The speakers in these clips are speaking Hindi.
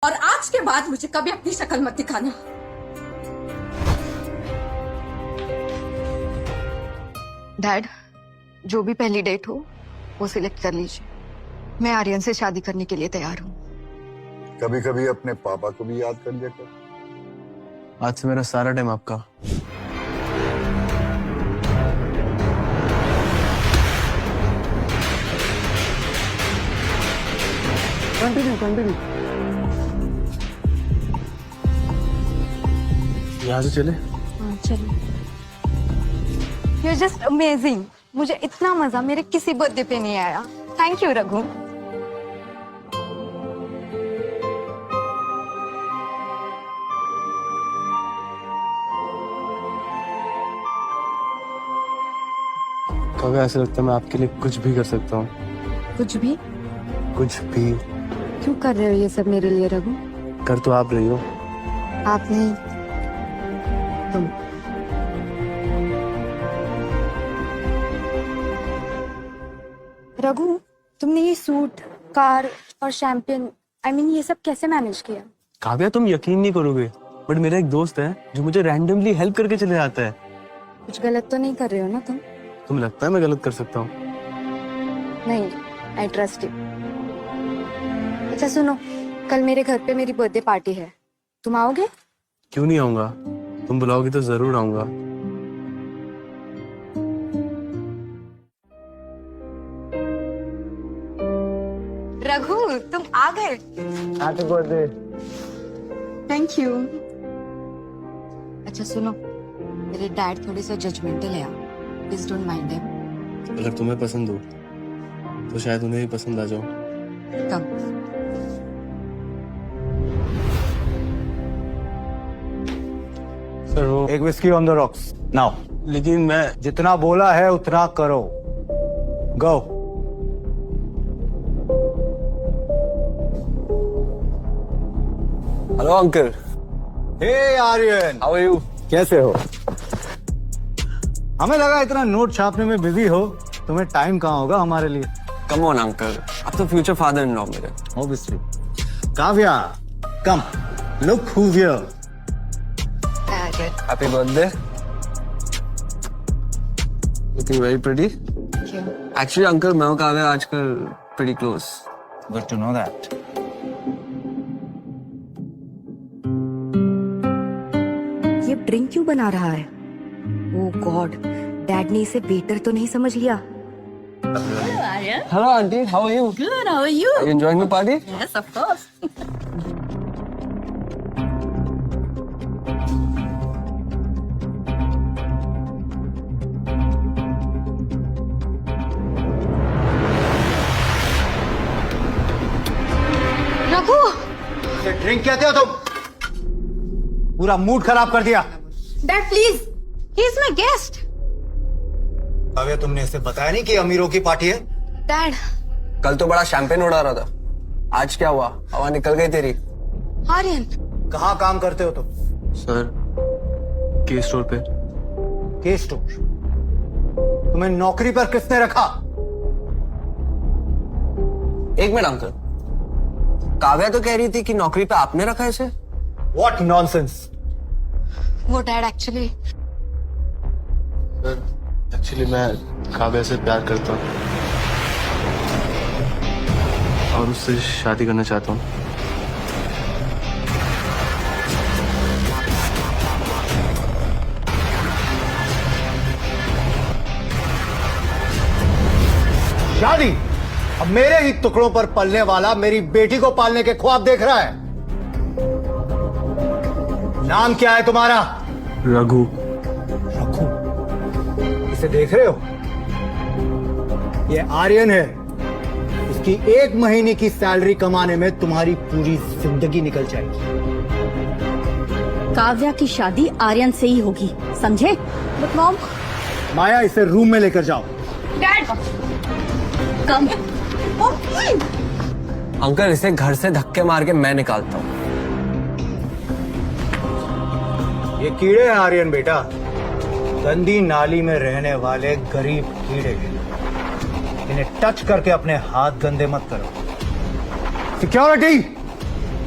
और आज के बाद मुझे कभी अपनी शक्ल मत दिखाना। डैड, जो भी पहली डेट हो वो सिलेक्ट कर लीजिए। मैं आर्यन से शादी करने के लिए तैयार हूँ। कभी कभी अपने पापा को भी याद कर लिया कर। आज से मेरा सारा टाइम आपका। कंटिन्यू। यहाँ से चले। चलो। You're just amazing. मुझे इतना मजा मेरे किसी बर्थडे पे नहीं आया। Thank you Raghu. कभी ऐसा लगता है मैं आपके लिए कुछ भी कर सकता हूँ। कुछ भी? कुछ भी। क्यों कर रहे हो ये सब मेरे लिए रघु? कर तो आप रही हो। आप नहीं, तुम। रघु, तुमने ये सूट, कार और शैंपेन, ये सब कैसे मैनेज किया? काव्या, तुम यकीन नहीं करोगे, बट मेरा एक दोस्त है जो मुझे रैंडमली हेल्प करके चले जाता है। कुछ गलत तो नहीं कर रहे हो ना तुम? तुम्हें लगता है मैं गलत कर सकता हूँ? नहीं, आई ट्रस्ट यू। अच्छा सुनो, कल मेरे घर पे मेरी बर्थडे पार्टी है, तुम आओगे? क्यों नहीं आऊंगा, तुम बुलाओगी तो जरूर आऊंगा। रघु, तुम आ गए। Happy birthday. Thank you. अच्छा सुनो, मेरे डैड थोड़े से जजमेंटल है, प्लीज डोंट माइंड देम। अगर तुम्हें पसंद हो तो शायद उन्हें भी पसंद आ जाओ। कम। सर वो एक whisky on the rocks now. लेकिन मैं जितना बोला है उतना करो। Go. Hello uncle. Hey Aryan, how are you? कैसे हो? हमें लगा इतना नोट छापने में बिजी हो, तुम्हें टाइम कहाँ होगा हमारे लिए। कम ऑन अंकल, आप तो फ्यूचर फादर इन लॉ मेरे। Obviously. Kavya, come, look who's here. Happy birthday. Looking very pretty. Actually uncle, मैं और काव्या आजकल pretty close. Good to know that. ये ड्रिंक क्यों बना रहा है? ओह गॉड, डैड ने इसे वेटर तो नहीं समझ लिया? Hello aunty, how are you? Good, how are you? Are you enjoying the party? Yes, of course. Raghu, drink कहते हो तुम? पूरा मूड खराब कर दिया। Dad please, he is my guest. Kavya, तुमने इसे बताया नहीं कि अमीरों की पार्टी है? डैड। कल तो बड़ा शैंपेन उड़ा रहा था, आज क्या हुआ? हवा निकल गई तेरी। आर्यन, कहाँ काम करते हो तुम? सर, के स्टोर पे। के स्टोर? तुम्हें नौकरी पर किसने रखा? एक मिनट अंकल, काव्या तो कह रही थी कि नौकरी पे आपने रखा है इसे। What nonsense! वो डैड एक्चुअली मैं काव्या से प्यार करता हूँ और उससे शादी करना चाहता हूँ। शादी? अब मेरे ही टुकड़ों पर पलने वाला मेरी बेटी को पालने के ख्वाब देख रहा है। नाम क्या है तुम्हारा? रघु। रघु? इसे देख रहे हो? ये आर्यन है। इसकी 1 महीने की सैलरी कमाने में तुम्हारी पूरी जिंदगी निकल जाएगी। काव्या की शादी आर्यन से ही होगी, समझे? But mom. माया, इसे रूम में लेकर जाओ। डैड, कम। अंकल, इसे घर से धक्के मार के मैं निकालता हूँ। ये कीड़े हैं आर्यन बेटा, गंदी नाली में रहने वाले गरीब कीड़े। इन्हें टच करके अपने हाथ गंदे मत करो। सिक्योरिटी,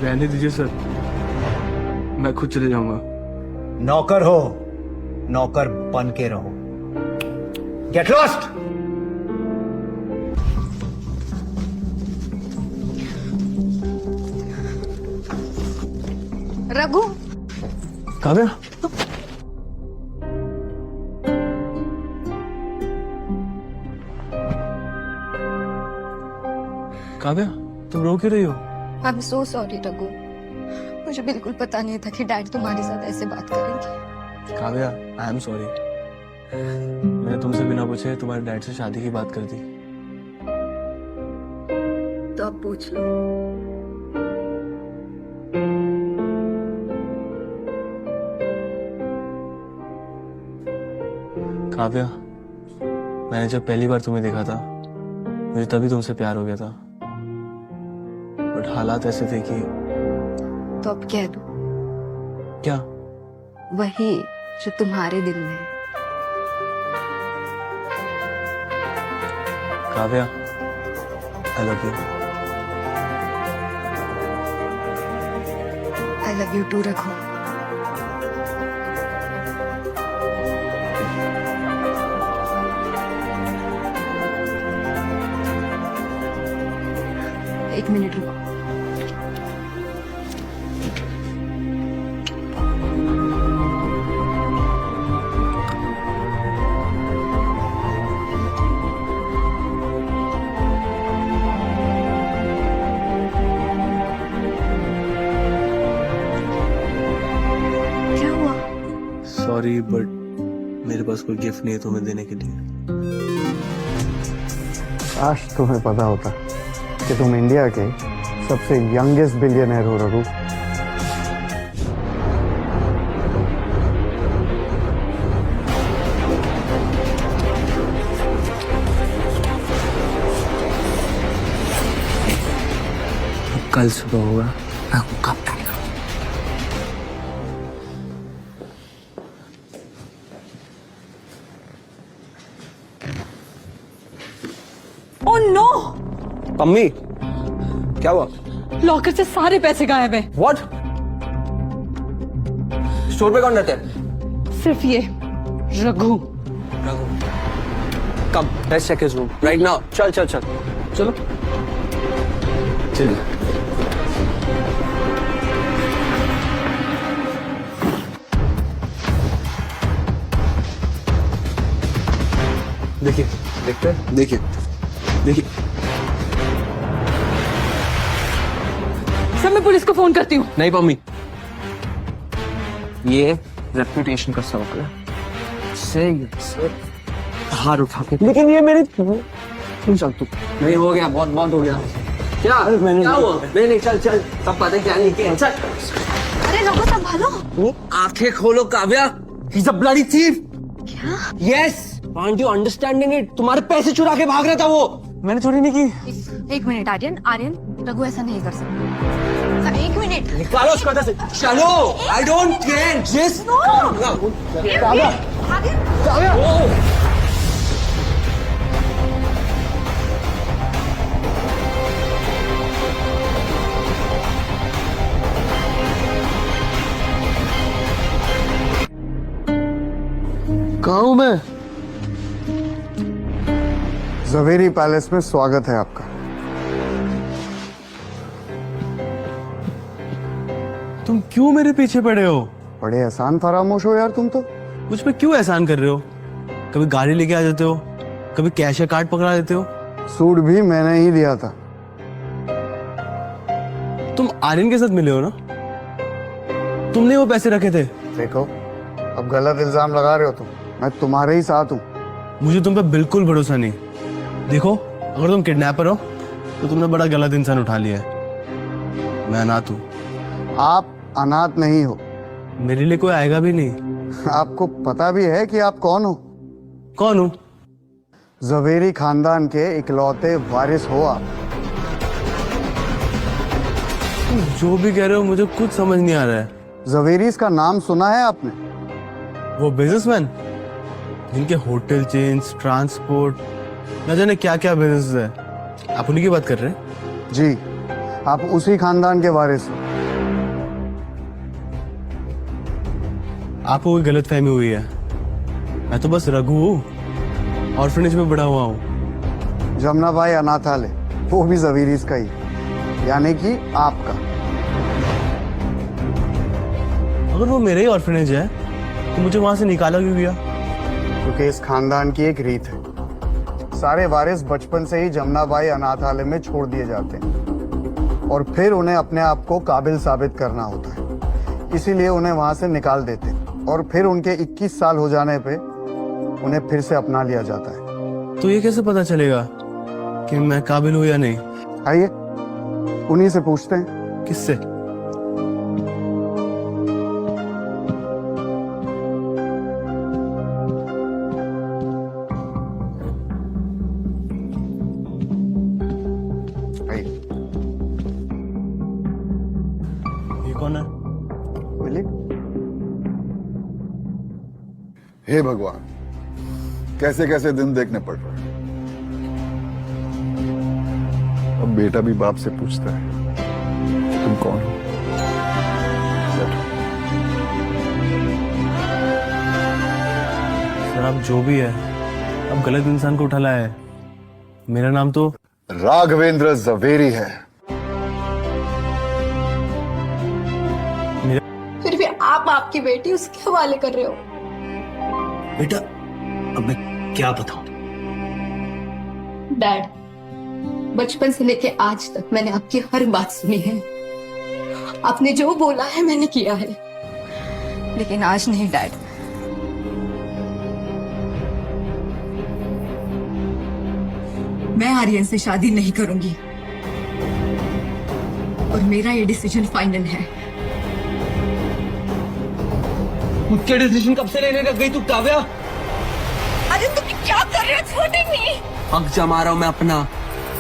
रहने दीजिए सर, मैं खुद चले जाऊंगा। नौकर हो, नौकर बन के रहो। Get lost. रघु, काव्या, काव्या, तुम रो क्यों रही हो? I am so sorry Raghu, मुझे बिल्कुल पता नहीं था कि डैड तुम्हारे साथ ऐसे बात करेंगे। Kavya, I am sorry. मैंने तुमसे बिना पूछे तुम्हारे डैड से शादी की बात कर दी। तो अब पूछ लो। काव्या, मैंने जब पहली बार तुम्हें देखा था मुझे तभी तुमसे प्यार हो गया था, बट हालात ऐसे थे कि। तो अब कह दो क्या? वही जो तुम्हारे दिल में है। Kavya, I love you. I love you too Raghu. एक मिनट रुको। क्या हुआ? सॉरी, बट मेरे पास कोई गिफ्ट नहीं है तुम्हें देने के लिए। काश तुम्हें पता होता कि तुम इंडिया के सबसे यंगेस्ट बिलियनर हो रघु। कल सुबह होगा, मैं आपको कब तक। ओह नो, मम्मी, क्या हुआ? लॉकर से सारे पैसे गायब हैं। What? स्टोर पे कौन रहता है? सिर्फ ये Raghu. Come, let's check his room right now. चल चल चल, चलो चल। देखिए, देखते हैं, देखिए देखिए। सर मैं पुलिस को फोन करती हूँ। नहीं मम्मी, ये रेपुटेशन का सवाल है। से हार उठा के, लेकिन ये मेरी चल तू। नहीं, हो गया, बहुत बहुत हो गया। क्या मैंने क्या हुआ? नहीं, चल चल, सब पता क्या नहीं किया। चल। अरे रघु, संभालो। आंखें खोलो Kavya, he's a bloody thief। क्या? Yes, aren't you understanding it? तुम्हारे पैसे चुरा के भाग रहा था वो। मैंने चोरी नहीं की। एक मिनट आर्यन, आर्यन, रघु ऐसा नहीं कर सकता। एक मिनट। निकालो उसको अंदर से। चलो, I don't care, just Kavya, Kavya. कहाँ हूँ मैं? जवेरी पैलेस में स्वागत है आपका। तुम क्यों मेरे पीछे पड़े हो? बड़े एहसान फरामोश हो यार तुम तो। मुझ पे क्यों एहसान कर रहे हो? कभी गाड़ी लेके आ जाते हो, कभी कैश का कार्ड पकड़ा देते हो। सूट भी मैंने ही दिया था। तुम आर्यन के साथ मिले हो ना? तुमने वो पैसे रखे थे। देखो, अब गलत इल्जाम लगा रहे हो तुम। मैं तुम्हारे ही साथ हूँ। मुझे तुम पे बिल्कुल भरोसा नहीं। देखो, अगर तुम किडनैपर हो तो तुमने बड़ा गलत इंसान उठा लिया है। मैं अनाथ हूँ। आप अनाथ नहीं हो। मेरे लिए कोई आएगा भी नहीं। आपको पता भी है कि आप कौन हो? कौन हूँ? जवेरी खानदान के इकलौते वारिस हो आप। तुम जो भी कह रहे हो मुझे कुछ समझ नहीं आ रहा है। जवेरीज का नाम सुना है आपने? वो बिजनेसमैन जिनके होटल चेन्स, ट्रांसपोर्ट, न जाने क्या क्या बिजनेस है, आप उन्हीं की बात कर रहे हैं? जी, आप उसी खानदान के वारिस हो। आपको कोई गलत फहमी हुई है। मैं तो बस रघु हूँ, ऑर्फनेज में बड़ा हुआ हूँ। जमुना भाई अनाथालय वो भी जवेरीज का ही, यानी कि आपका। अगर वो मेरा ही ऑर्फनेज है तो मुझे वहां से निकाला क्यों गया? क्योंकि इस खानदान की एक रीत है, सारे वारिस बचपन से ही जमुना भाई अनाथालय में छोड़ दिए जाते हैं और फिर उन्हें अपने आप को काबिल साबित करना होता है, इसीलिए उन्हें वहां से निकाल देते हैं और फिर उनके 21 साल हो जाने पे उन्हें फिर से अपना लिया जाता है। तो ये कैसे पता चलेगा कि मैं काबिल हूँ या नहीं? आइए उन्हीं से पूछते हैं। किससे? आइए ये कौन है? मिली? हे भगवान, कैसे कैसे दिन देखने पड़ रहे हैं। अब बेटा भी बाप से पूछता है तुम कौन हो। बैठो। सर आप जो भी है, अब गलत इंसान को उठा लाया है। मेरा नाम तो राघवेंद्र जवेरी है। फिर भी आप आपकी बेटी उसके हवाले कर रहे हो। बेटा अब मैं क्या बताऊं? डैड, बचपन से लेके आज तक मैंने आपकी हर बात सुनी है। आपने जो बोला है मैंने किया है, लेकिन आज नहीं डैड। मैं आर्यन से शादी नहीं करूंगी और मेरा ये डिसीजन फाइनल है। मुझके डिसीजन कब से लेने लग गई तू काव्या? अरे तुम क्या कर रहे हो? छोड़ो नहीं। हक जमा रहा हूं मैं अपना।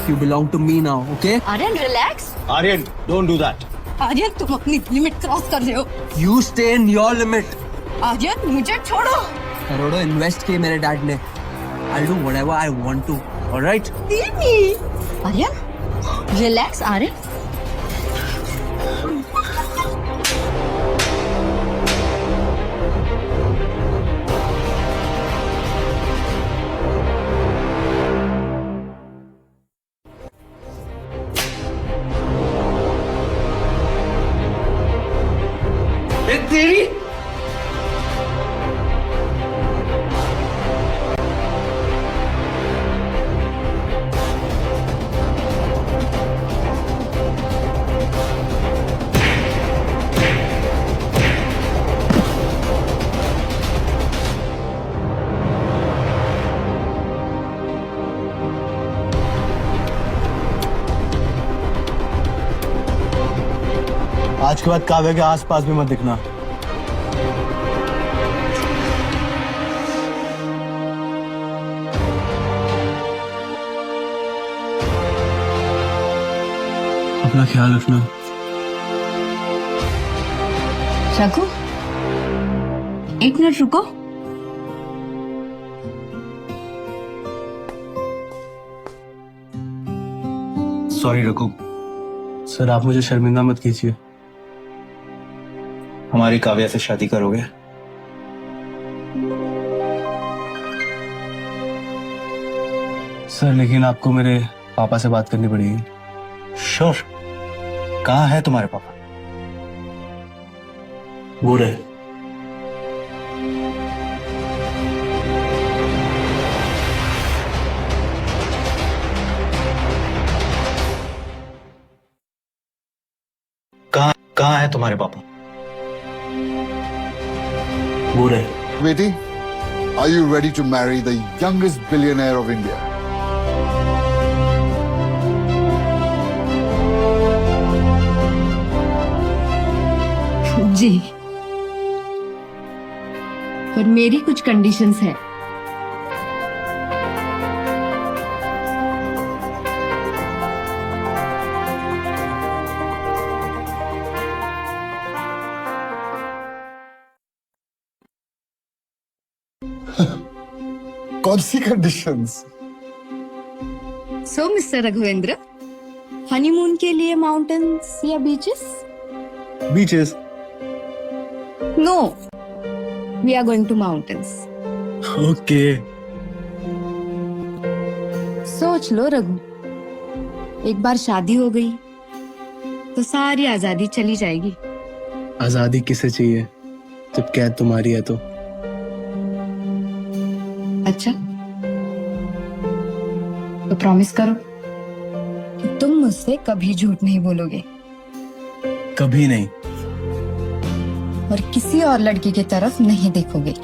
You belong to me now, okay? Aryan relax. Aryan don't do that. Aryan तुम अपनी लिमिट क्रॉस कर रहे हो। You stay in your limit. Aryan मुझे छोड़ो। करोड़ों इन्वेस्ट किए मेरे डैड ने। I'll do whatever I want to. All right? Aryan relax. Aryan तेरी आज के बाद काव्या के आसपास भी मत दिखना। अपना ख्याल रखना। रघु, एक मिनट रुको। सॉरी रघु, सर आप मुझे शर्मिंदा मत कीजिए। हमारी काव्या से शादी करोगे? सर लेकिन आपको मेरे पापा से बात करनी पड़ेगी। श्योर। कहाँ है तुम्हारे पापा? वो रहे। कहाँ है तुम्हारे पापा? वो रहे। बेटी, are you ready to marry the youngest billionaire of India? जी, पर मेरी कुछ कंडीशंस है। कौन सी कंडीशंस? सो मिस्टर रघुवेंद्र, हनीमून के लिए माउंटेन्स या beaches? Beaches. No, we are going to mountains. Okay. सोच लो रघु, एक बार शादी हो गई तो सारी आजादी चली जाएगी। आजादी किसे चाहिए जब कैद तुम्हारी है तो? अच्छा, तो प्रॉमिस करो कि तुम मुझसे कभी झूठ नहीं बोलोगे कभी नहीं। और किसी और लड़की की तरफ नहीं देखोगे।